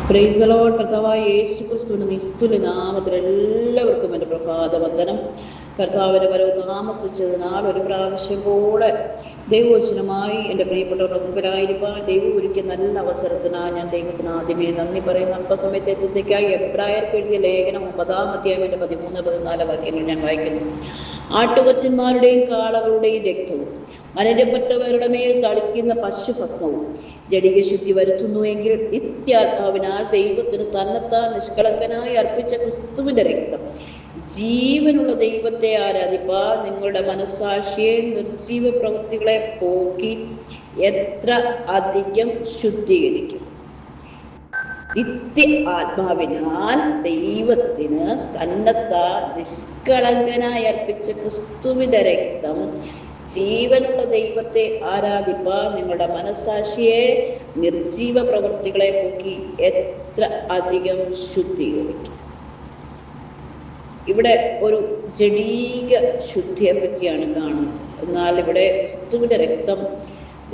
Praise the Lord. കർത്താവായ യേശു ക്രിസ്തുവിന്റെ നിസ്തുല്യ നാമത്തിൽ എല്ലാവർക്കും എൻ്റെ പ്രഭാതവന്ദനം. കർത്താവിൻ്റെ വരവ് താമസിച്ചതിനാൽ ഒരു പ്രാവശ്യം കൂടെ ദൈവവചനമായി എൻ്റെ പ്രിയപ്പെട്ടവരുടെ മുമ്പിലായിരിക്കാൻ ദൈവം ഒരുക്കിയ നല്ല അവസരത്തിനായി ഞാൻ ദൈവത്തിന് ആദ്യമേ നന്ദി പറയുന്ന അല്പസമയത്തെ ചിന്തയ്ക്കായി എബ്രായർക്ക് എഴുതിയ ലേഖനം 9-ാം അധ്യായം 13-14 വാക്യങ്ങൾ ഞാൻ വായിക്കുന്നു. ആട്ടുകൊറ്റന്മാരുടെയും കാളകളുടെയും രക്തവും മലിനപ്പെട്ടവരുടെ മേൽ തളിക്കുന്ന പശുഭസ്മവും ജഡിക ശുദ്ധി വരുത്തുന്നുവെങ്കിൽ നിത്യാത്മാവിനാൽ ദൈവത്തിന് തന്നെത്താൻ നിഷ്കളങ്കനായി അർപ്പിച്ച ക്രിസ്തുവിന്റെ രക്തം ജീവനുള്ള ദൈവത്തെ ആരാധിപ്പാൻ നിങ്ങളുടെ മനസ്സാക്ഷിയെ നിർജീവ പ്രവൃത്തികളെ പോക്കി എത്ര അധികം ശുദ്ധീകരിക്കും. നിത്യ ആത്മാവിനാൽ ദൈവത്തിന് തന്നെത്താൻ നിഷ്കളങ്കനായി അർപ്പിച്ച ക്രിസ്തുവിന്റെ രക്തം ജീവനുള്ള ദൈവത്തെ ആരാധിപ്പാൻ നിങ്ങളുടെ മനസ്സാക്ഷിയെ നിർജീവ പ്രവൃത്തികളെ പോക്കി എത്ര അധികം ശുദ്ധീകരിക്കും. ഇവിടെ ഒരു ജഡീക ശുദ്ധിയെ പറ്റിയാണ് കാണുന്നത്. എന്നാൽ ഇവിടെ ക്രിസ്തുവിന്റെ രക്തം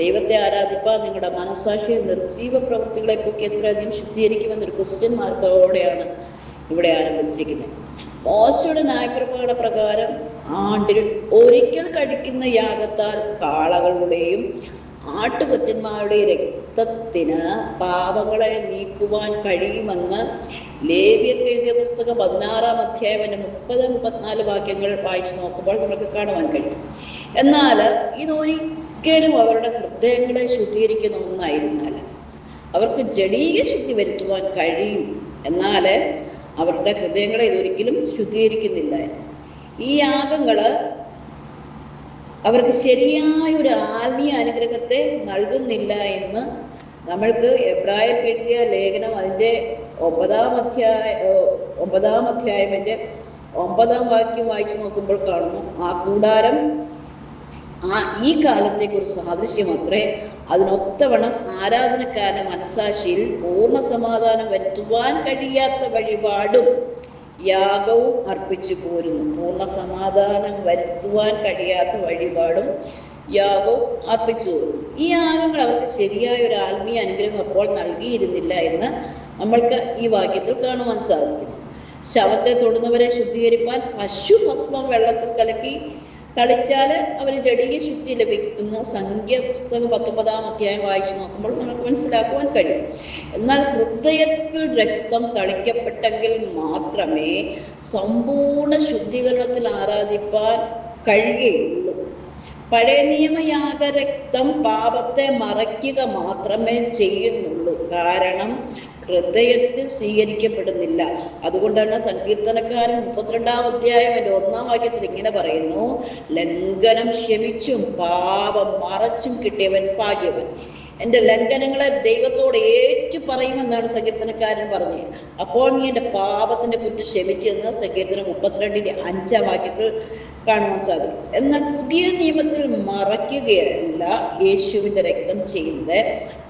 ദൈവത്തെ ആരാധിപ്പാൻ നിങ്ങളുടെ മനസ്സാക്ഷിയെ നിർജീവ പ്രവൃത്തികളെ പോക്കി എത്ര അധികം ശുദ്ധീകരിക്കുമെന്നൊരു ക്രിസ്ത്യൻ മാർഗത്തോടെയാണ് ഇവിടെ ആരംഭിച്ചിരിക്കുന്നത്. മോശയുടെ ന്യായപ്രമാണ പ്രകാരം ആണ്ടിൽ ഒരിക്കൽ കഴിക്കുന്ന യാഗത്താൽ കാളകളുടെയും ആട്ടുകൊറ്റന്മാരുടെയും രക്തത്തിന് പാപങ്ങളെ നീക്കുവാൻ കഴിയുമെന്ന് ലേവ്യർക്ക് എഴുതിയ പുസ്തകം 16-ാം അധ്യായം 30-34 വാക്യങ്ങൾ വായിച്ചു നോക്കുമ്പോൾ നമുക്ക് കാണുവാൻ കഴിയും. എന്നാൽ ഇതൊരിക്കലും അവരുടെ ഹൃദയങ്ങളെ ശുദ്ധീകരിക്കുന്ന ഒന്നായിരുന്നാൽ അവർക്ക് ജഡീക ശുദ്ധി വരുത്തുവാൻ കഴിയും. എന്നാൽ അവരുടെ ഹൃദയങ്ങളെ ഇതൊരിക്കലും ശുദ്ധീകരിക്കുന്നില്ല. ഈ യാഗങ്ങള് അവർക്ക് ശരിയായ ഒരു ആത്മീയ അനുഗ്രഹത്തെ നൽകുന്നില്ല എന്ന് നമ്മൾക്ക് എബ്രായർക്ക് എഴുതിയ ലേഖനം അതിൻ്റെ 9-ാം അധ്യായം 9-ാം വാക്യം വായിച്ചു നോക്കുമ്പോൾ കാണുന്നു. ആ കൂടാരം ഈ കാലത്തേക്ക് ഒരു സാദൃശ്യം അത്രേ. അതിനൊത്തവണ്ണം ആരാധനക്കാരന്റെ മനസാക്ഷിയിൽ പൂർണ്ണ സമാധാനം വരുത്തുവാൻ കഴിയാത്ത വഴിപാടും യാഗവും അർപ്പിച്ചു പോരുന്നു. പൂർണ്ണ സമാധാനം വരുത്തുവാൻ കഴിയാത്ത വഴിപാടും യാഗവും അർപ്പിച്ചു പോരുന്നു. ഈ യാഗങ്ങൾ അവർക്ക് ശരിയായ ഒരു ആത്മീയ അനുഗ്രഹം അപ്പോൾ നൽകിയിരുന്നില്ല എന്ന് നമ്മൾക്ക് ഈ വാക്യത്തിൽ കാണുവാൻ സാധിക്കുന്നു. ശവത്തെ തൊടുന്നവരെ ശുദ്ധീകരിപ്പാൻ പശുഭസ്മം വെള്ളത്തിൽ കലക്കി തളിച്ചാല് അവന് ജഡീയ ശുദ്ധി ലഭിക്കുന്ന സംഖ്യ പുസ്തകം 19-ാം അധ്യായം വായിച്ചു നോക്കുമ്പോൾ നമുക്ക് മനസ്സിലാക്കുവാൻ കഴിയും. എന്നാൽ ഹൃദയത്തിൽ രക്തം തളിക്കപ്പെട്ടെങ്കിൽ മാത്രമേ സമ്പൂർണ്ണ ശുദ്ധീകരണത്തിൽ ആരാധിപ്പാൻ കഴിയുകയുള്ളൂ. പഴയ നിയമയാഗ രക്തം പാപത്തെ മറയ്ക്കുക മാത്രമേ ചെയ്യുന്നുള്ളൂ. കാരണം ഹൃദയത്തിൽ സ്വീകരിക്കപ്പെടുന്നില്ല. അതുകൊണ്ടാണ് സങ്കീർത്തനക്കാരൻ 32-ാം അധ്യായം 1-ാം വാക്യത്തിൽ ഇങ്ങനെ പറയുന്നു: ലംഘനം ക്ഷമിച്ചും പാപം മറച്ചും കിട്ടിയവൻ ഭാഗ്യവൻ. എൻ്റെ ലംഘനങ്ങളെ ദൈവത്തോട് ഏറ്റു പറയുമെന്നാണ് സങ്കീർത്തനക്കാരൻ പറഞ്ഞത്. അപ്പോൾ നീ എൻ്റെ പാപത്തിന്റെ കുറ്റം ക്ഷമിച്ചെന്ന് സങ്കീർത്തനം 32-ന്റെ 5-ാം വാക്യത്തിൽ കാണുവാൻ സാധിക്കും. എന്നാൽ പുതിയ നിയമത്തിൽ മറയ്ക്കുകയല്ല യേശുവിന്റെ രക്തം ചെയ്യുന്നത്,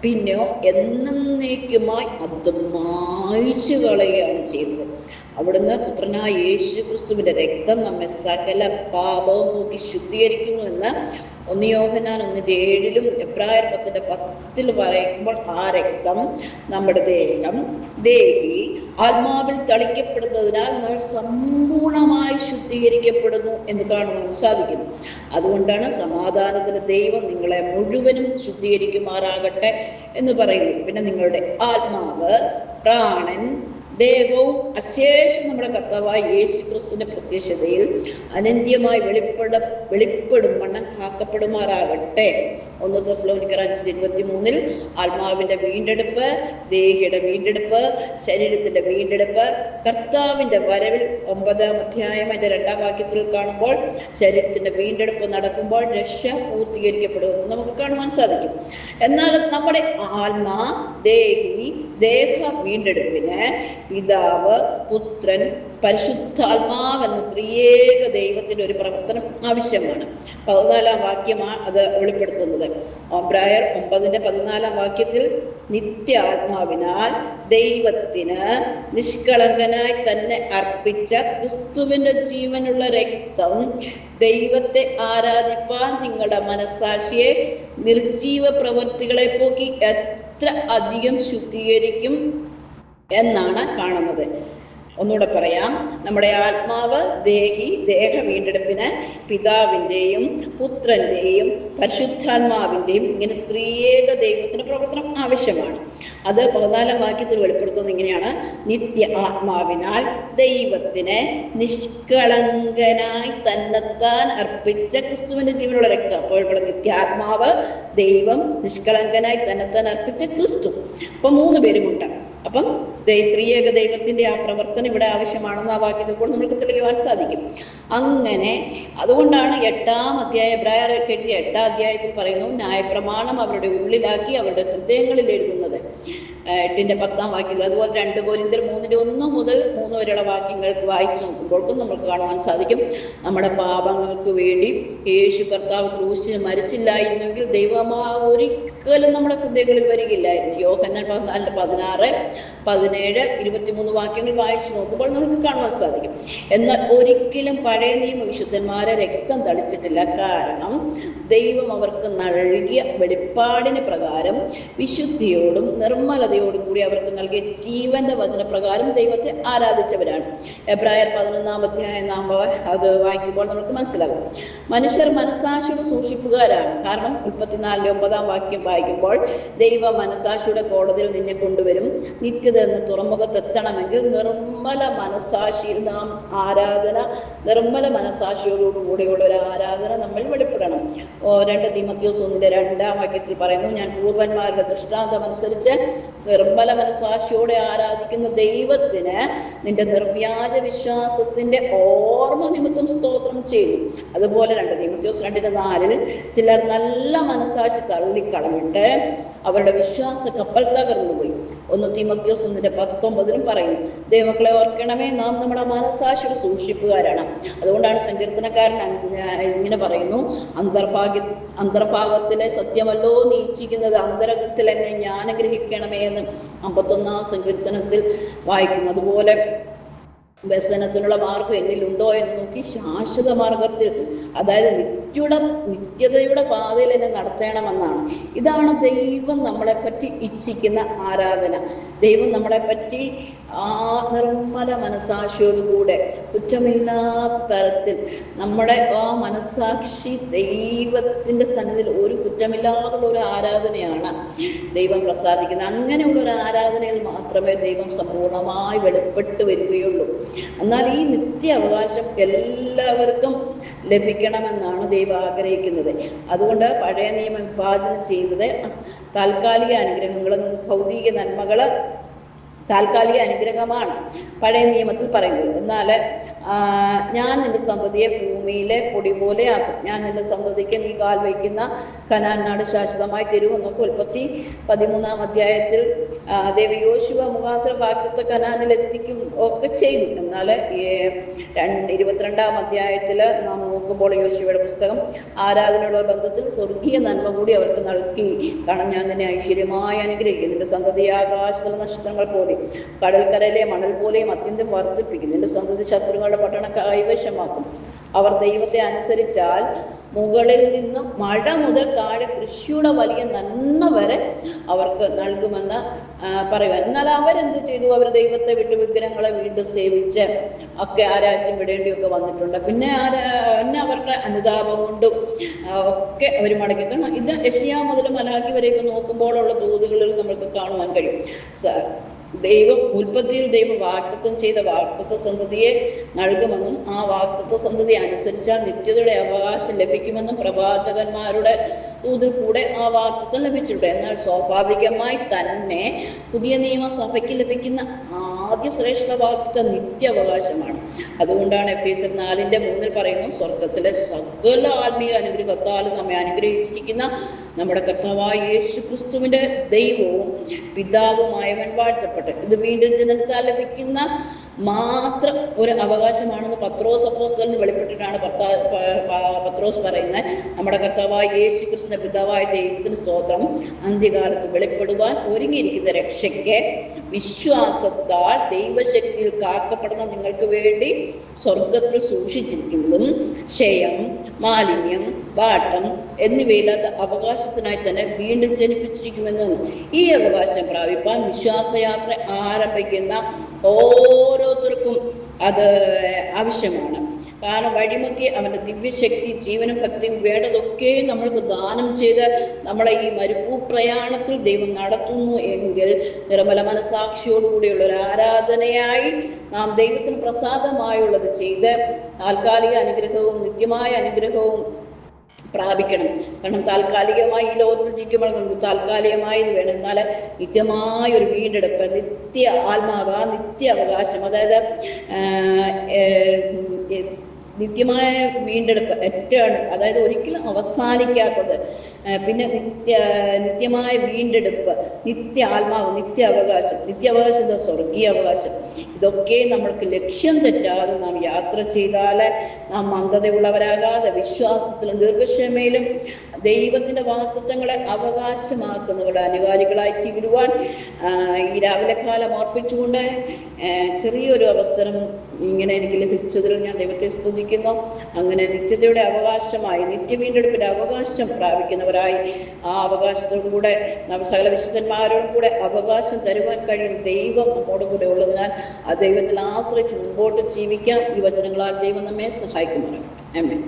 പിന്നെയോ എന്നേക്കുമായി അത് മായ്ച്ചു കളയുകയാണ് ചെയ്യുന്നത്. അവിടുന്ന് പുത്രനായ യേശു ക്രിസ്തുവിന്റെ രക്തം നമ്മെ സകല പാപവും പോക്കി ശുദ്ധീകരിക്കുന്നു എന്ന് 1 യോഹന്നാൻ 1:7 എബ്രായർ 10:10 പറയുമ്പോൾ ആ രക്തം നമ്മുടെ ദേഹി ആത്മാവിൽ തളിക്കപ്പെടുന്നതിനാൽ നമ്മൾ സമ്പൂർണമായി ശുദ്ധീകരിക്കപ്പെടുന്നു എന്ന് കാണുവാൻ സാധിക്കുന്നു. അതുകൊണ്ടാണ് സമാധാനത്തിന് ദൈവം നിങ്ങളെ മുഴുവനും ശുദ്ധീകരിക്കുമാറാകട്ടെ എന്ന് പറയുന്നത്. പിന്നെ നിങ്ങളുടെ ആത്മാവ്, പ്രാണൻ, ദേഹവും അശേഷം നമ്മുടെ കർത്താവായ യേശു ക്രിസ്തുവിന്റെ പ്രത്യക്ഷതയിൽ അനന്ത്യമായി വെളിപ്പെടും വണ്ണം കാക്കപ്പെടുമാറാകട്ടെ. 1 തെസ്സലോനിക്കർ 5:23 ആത്മാവിന്റെ വീണ്ടെടുപ്പ്, ദേഹിയുടെ വീണ്ടെടുപ്പ്, ശരീരത്തിന്റെ വീണ്ടെടുപ്പ് കർത്താവിന്റെ വരവിൽ 9-ാം അധ്യായം 2-ാം വാക്യത്തിൽ കാണുമ്പോൾ ശരീരത്തിന്റെ വീണ്ടെടുപ്പ് നടക്കുമ്പോൾ രക്ഷ പൂർത്തീകരിക്കപ്പെടുമെന്ന് നമുക്ക് കാണുവാൻ സാധിക്കും. എന്നാൽ നമ്മുടെ ആത്മാ, ദേഹ വീണ്ടെടുപ്പിന് പിതാവ്, പുത്രൻ, പരിശുദ്ധാത്മാവ് എന്ന ത്രിയേക ദൈവത്തിന്റെ ഒരു പ്രവർത്തനം ആവശ്യമാണ്. 14-ാം വാക്യമാണ് അത് വെളിപ്പെടുത്തുന്നത്. എബ്രായർ 9:14 വാക്യത്തിൽ നിത്യാത്മാവിനാൽ ദൈവത്തിന് നിഷ്കളങ്കനായി തന്നെ അർപ്പിച്ച ക്രിസ്തുവിന്റെ ജീവനുള്ള രക്തം ദൈവത്തെ ആരാധിപ്പാൻ നിങ്ങളുടെ മനസാക്ഷിയെ നിർജീവ പ്രവൃത്തികളെ പോക്കി എത്ര അധികം ശുദ്ധീകരിക്കും എന്നാണ് കാണുന്നത്. ഒന്നുകൂടെ പറയാം. നമ്മുടെ ആത്മാവ് ദേഹ വീണ്ടെടുപ്പിന് പിതാവിൻ്റെയും പുത്രൻ്റെയും പരിശുദ്ധാത്മാവിൻ്റെയും ഇങ്ങനെ ത്രിയേക ദൈവത്തിന്റെ പ്രവർത്തനം ആവശ്യമാണ്. അത് 14-ാം വാക്യത്തിൽ വെളിപ്പെടുത്തുന്നത് ഇങ്ങനെയാണ്: നിത്യ ആത്മാവിനാൽ ദൈവത്തിന് നിഷ്കളങ്കനായി തന്നെത്താൻ അർപ്പിച്ച ക്രിസ്തുവിന്റെ ജീവനുള്ള രക്തം. അപ്പോൾ ഇവിടെ നിത്യാത്മാവ്, ദൈവം, നിഷ്കളങ്കനായി തന്നെത്താൻ അർപ്പിച്ച ക്രിസ്തു. അപ്പൊ 3 പേരുമുണ്ട്. അപ്പം ത്രിയേക ദൈവത്തിന്റെ ആ പ്രവർത്തനം ഇവിടെ ആവശ്യമാണെന്ന് ആ വാക്യത്തിൽ കൂടെ നമുക്ക് തെളിയുവാൻ സാധിക്കും. അങ്ങനെ അതുകൊണ്ടാണ് 8-ാം അധ്യായം, എബ്രായർക്ക് എഴുതിയ 8-ാം അധ്യായത്തിൽ പറയുന്നു, ന്യായപ്രമാണം അവരുടെ ഉള്ളിലാക്കി അവരുടെ ഹൃദയങ്ങളിൽ എഴുതുന്നത്. 8-ന്റെ 10-ാം വാക്യത്തിൽ. അതുപോലെ 2 കൊരിന്ത്യർ 3-1 മുതൽ 3 വരെയുള്ള വാക്യങ്ങൾക്ക് വായിച്ചു നോക്കുമ്പോഴേക്കും നമുക്ക് കാണുവാൻ സാധിക്കും, നമ്മുടെ പാപങ്ങൾക്ക് വേണ്ടി യേശു കർത്താവ് ക്രൂശിന് മരിച്ചില്ലായിരുന്നെങ്കിൽ ദൈവമാവ് ഒരിക്കലും നമ്മുടെ ഹൃദയങ്ങളിൽ വരികയില്ലായിരുന്നു. യോഹന്നാൻ 14-16, 17, 23 വാക്യങ്ങൾ വായിച്ചു നോക്കുമ്പോൾ നമുക്ക് കാണുവാൻ സാധിക്കും. എന്നാൽ ഒരിക്കലും പഴയ നിയമ വിശുദ്ധന്മാരെ രക്തം തളിച്ചിട്ടില്ല. കാരണം ദൈവം അവർക്ക് നൽകിയ വെളിപ്പാടിന് പ്രകാരം വിശുദ്ധിയോടും നിർമ്മലതയോടും കൂടി അവർക്ക് നൽകിയ ജീവന്റെ വചനപ്രകാരം ദൈവത്തെ ആരാധിച്ചവരാണ്. എബ്രായർ 11-ാം അധ്യായം നാം അത് വായിക്കുമ്പോൾ നമുക്ക് മനസ്സിലാകും. മനുഷ്യർ മനസാക്ഷിയുടെ സൂക്ഷിപ്പുകാരാണ്. കാരണം 34-9-ാം വാക്യം വായിക്കുമ്പോൾ, ദൈവ മനസാക്ഷിയുടെ കോടതിയിൽ നിന്നെ കൊണ്ടുവരും, നിത്യത എന്ന തുറമുഖത്തെത്തണമെങ്കിൽ നിർമ്മല മനസാക്ഷിയിൽ നാം ആരാധന, നിർമ്മല മനസാക്ഷിയോടുകൂടിയുള്ള ഒരു ആരാധന നമ്മൾ വെളിപ്പെടണം. 2 തീമോഥെയോസ് 1-2-ാം വാക്യത്തിൽ പറയുന്നു, ഞാൻ പൂർവന്മാരുടെ ദൃഷ്ടാന്തം അനുസരിച്ച് നിർമ്മല മനസാക്ഷിയോടെ ആരാധിക്കുന്ന ദൈവത്തിന് നിന്റെ നിർവ്യാജ വിശ്വാസത്തിന്റെ ഓർമ്മ നിമിത്തം സ്തോത്രം ചെയ്തു. അതുപോലെ 2 തീമോഥെയോസ് 2:4 ചിലർ നല്ല മനസാക്ഷി തള്ളിക്കളഞ്ഞിട്ട് അവരുടെ വിശ്വാസ കപ്പൽ തകർന്നുപോയി. 1 തീമോഥെയോസ് 1:19 പറയുന്നു, ദൈവമക്കളെ ഓർക്കണമേ, നാം നമ്മുടെ മനസാക്ഷിയുടെ സൂക്ഷിപ്പുകാരാണ്. അതുകൊണ്ടാണ് സങ്കീർത്തനക്കാരൻ ഇങ്ങനെ പറയുന്നു, അന്തർഭാഗത്തിലെ സത്യമല്ലോ നീ ഇച്ഛിക്കുന്നത്, അന്തരംഗത്തിൽ എന്നെ ഞാൻ ഗ്രഹിക്കണമേ എന്ന് 51-ാം സങ്കീർത്തനത്തിൽ വായിക്കുന്നു. അതുപോലെ വ്യസനത്തിനുള്ള മാർഗം എന്നിലുണ്ടോ എന്ന് നോക്കി ശാശ്വത മാർഗത്തിൽ, അതായത് നിത്യതയുടെ പാതയിൽ എന്നെ നടത്തണമെന്നാണ്. ഇതാണ് ദൈവം നമ്മളെ പറ്റി ഇച്ഛിക്കുന്ന ആരാധന. ദൈവം നമ്മളെ പറ്റി ആ നിർമ്മല മനസാക്ഷിയോടുകൂടെ കുറ്റമില്ലാത്ത തരത്തിൽ നമ്മുടെ ആ മനസാക്ഷി ദൈവത്തിന്റെ സന്നിധിയിൽ ഒരു കുറ്റമില്ലാതുള്ള ഒരു ആരാധനയാണ് ദൈവം പ്രസാദിക്കുന്നത്. അങ്ങനെയുള്ള ഒരു ആരാധനയിൽ മാത്രമേ ദൈവം സമ്പൂർണമായി വെളിപ്പെട്ട് വരികയുള്ളൂ. എന്നാൽ ഈ നിത്യ അവകാശം എല്ലാവർക്കും ലഭിക്കണമെന്നാണ് ദൈവം ആഗ്രഹിക്കുന്നത്. അതുകൊണ്ട് പഴയ നിയമം വിഭാജനം ചെയ്യുന്നത് താൽക്കാലിക അനുഗ്രഹങ്ങളും ഭൗതിക നന്മകള് താൽക്കാലിക അനുഗ്രഹമാണ് പഴയ നിയമത്തിൽ പറയുന്നത്. എന്നാൽ ഞാൻ നിന്റെ സന്തതിയെ ഭൂമിയിലെ പൊടി പോലെ ആക്കും, ഞാൻ നിന്റെ സന്തതിക്ക് നീ കാൽ വയ്ക്കുന്ന കനാൻ നാട് ശാശ്വതമായി തരുമെന്നൊക്കെ ഉൽപ്പത്തി 13-ാം അധ്യായത്തിൽ ദേവി യോശുവ മുഖാന്തരം വാഗ്ദത്ത കനാനിൽ എത്തിക്കും ഒക്കെ ചെയ്തു. എന്നാൽ 22-ാം അധ്യായത്തിൽ നാം നോക്കുമ്പോൾ യോശുവയുടെ പുസ്തകം ആരാധനയുള്ള ബന്ധത്തിൽ സ്വർഗീയ നന്മ കൂടി അവർക്ക് നൽകി. കാരണം ഞാൻ നിന്നെ ഐശ്വര്യമായി അനുഗ്രഹിക്കും, നിന്റെ സന്തതി ആകാശത്തിലെ നക്ഷത്രങ്ങൾ പോലെ കടൽക്കരയിലെ മണൽ പോലെയും അത്യന്തം വർദ്ധിപ്പിക്കും, നിന്റെ സന്തതി ശത്രുക്കളുടെ പട്ടണം കൈവശമാക്കും. അവർ ദൈവത്തെ അനുസരിച്ചാൽ മുകളിൽ നിന്നും മഴ മുതൽ താഴെ കൃഷിയുടെ വലിയ നന്മ വരെ അവർക്ക് നൽകുമെന്ന് പറയുക. എന്നാൽ അവരെന്ത് ചെയ്തു? അവർ ദൈവത്തെ വിട്ട് വിഗ്രഹങ്ങളെ വീണ്ടും സേവിച്ച് ഒക്കെ ആ രാജ്യം വിടേണ്ടിയൊക്കെ വന്നിട്ടുണ്ട്. പിന്നെ അവരുടെ അനുതാപം കൊണ്ടും ഒക്കെ അവർ മടക്കി. കാരണം ഇത് യെശയ്യാ മുതൽ മലാക്കി വരെയൊക്കെ നോക്കുമ്പോഴുള്ള ദൂതുകളിൽ നമ്മൾക്ക് കാണുവാൻ കഴിയും. ഉൽപ്പത്തിയിൽ ദൈവം വാഗ്ദത്തം ചെയ്ത വാഗ്ദത്ത സന്തതിയെ നൽകുമെന്നും ആ വാഗ്ദത്ത സന്തതി അനുസരിച്ചാൽ നിത്യതയുടെ അവകാശം ലഭിക്കുമെന്നും പ്രവാചകന്മാരുടെ ദൂതിൽ കൂടെ ആ വാഗ്ദത്തം ലഭിച്ചിട്ടുണ്ട്. എന്നാൽ സ്വാഭാവികമായി തന്നെ പുതിയ നിയമസഭയ്ക്ക് ലഭിക്കുന്ന ആദ്യ ശ്രേഷ്ഠ വാഗ്ദത്തം നിത്യാവകാശമാണ്. അതുകൊണ്ടാണ് എഫേസ്യർ 4:3 പറയുന്നു, സ്വർഗത്തിലെ സകല ആത്മീയ അനുഗ്രഹത്താലും നമ്മെ അനുഗ്രഹിച്ചിരിക്കുന്ന നമ്മുടെ കർത്താവായ യേശു ക്രിസ്തുവിന്റെ ദൈവവും പിതാവുമായവൻ വാഴ്ത്തപ്പെട്ടു. ഇത് വീണ്ടും ജനനത്താൽ ലഭിക്കുന്ന മാത്രം ഒരു അവകാശമാണെന്ന് പത്രോസ് അപ്പോസ്തലന് വെളിപ്പെട്ടിട്ടാണ് പത്രോസ് പറയുന്നത്. നമ്മുടെ കർത്താവായ യേശു ക്രിസ്തുവിന്റെ പിതാവായ ദൈവത്തിന് സ്തോത്രം. അന്ത്യകാലത്ത് വെളിപ്പെടുവാൻ ഒരുങ്ങിയിരിക്കുന്ന രക്ഷയ്ക്ക് വിശ്വാസത്താൽ ദൈവശക്തിയിൽ കാക്കപ്പെടുന്ന നിങ്ങൾക്ക് വേണ്ടി സ്വർഗത്തിൽ സൂക്ഷിച്ചിരിക്കുന്നതും ക്ഷയം, മാലിന്യം, വാട്ടം എന്നിവയില്ലാത്ത അവകാശത്തിനായി തന്നെ വീണ്ടും ജനിപ്പിച്ചിരിക്കുമെന്ന്. ഈ അവകാശം പ്രാപിപ്പാൻ വിശ്വാസയാത്ര ആരംഭിക്കുന്ന ഓരോരുത്തർക്കും അത് ആവശ്യമാണ്. കാരണം വഴിമധ്യേ അവന്റെ ദിവ്യശക്തി, ജീവനും ഭക്തിയും വേണ്ടതൊക്കെ നമ്മൾക്ക് ദാനം ചെയ്ത് നമ്മളെ ഈ മരുഭൂപ്രയാണത്തിൽ ദൈവം നടത്തുന്നു എങ്കിൽ നിർമ്മല മനസാക്ഷിയോടുകൂടിയുള്ള ഒരു ആരാധനയായി നാം ദൈവത്തിന് പ്രസാദമായുള്ളത് ചെയ്ത് താൽക്കാലിക അനുഗ്രഹവും നിത്യമായ അനുഗ്രഹവും പ്രാപിക്കണം. കാരണം താൽക്കാലികമായി ഈ ലോകത്തിൽ ജീവിക്കുമ്പോൾ നമുക്ക് താൽക്കാലികമായി ഇത് വേണം, എന്നാൽ നിത്യമായ ഒരു വീണ്ടെടുപ്പ്, നിത്യ ആത്മാവ്, ആ നിത്യ അവകാശം, അതായത് നിത്യമായ വീണ്ടെടുപ്പ്, എറ്റേണൽ, അതായത് ഒരിക്കലും അവസാനിക്കാത്തത്, പിന്നെ നിത്യമായ വീണ്ടെടുപ്പ്, നിത്യ ആത്മാവ്, നിത്യ അവകാശം സ്വർഗീയ അവകാശം, ഇതൊക്കെ നമ്മൾക്ക് ലക്ഷ്യം തെറ്റാതെ നാം യാത്ര ചെയ്താൽ നാം മന്ദതയുള്ളവരാകാതെ വിശ്വാസത്തിലും ദീർഘക്ഷമയിലും ദൈവത്തിന്റെ വാഗ്ദത്തങ്ങളെ അവകാശമാക്കുന്നവരുടെ അനുകാലികളായി തീരുവാൻ ഈ രാവിലെ കാലം ഓർപ്പിച്ചുകൊണ്ട് ചെറിയൊരു അവസരം ഇങ്ങനെ എനിക്ക് ലഭിച്ചതിൽ ഞാൻ ദൈവത്തെ സ്തുതിക്കുന്നു. അങ്ങനെ നിത്യതയുടെ അവകാശമായി, നിത്യവീണ്ടെടുപ്പിന്റെ അവകാശം പ്രാപിക്കുന്നവരായി ആ അവകാശത്തോടു കൂടെ സകല വിശുദ്ധന്മാരോടും കൂടെ അവകാശം തരുവാൻ കഴിയും ദൈവം നമ്മോട് കൂടെ ഉള്ളതിനാൽ ആ ദൈവത്തിൽ ആശ്രയിച്ച് മുമ്പോട്ട് ജീവിക്കാം. ഈ വചനങ്ങളാൽ ദൈവം നമ്മെ സഹായിക്കുമാറാകട്ടെ. ആമേൻ.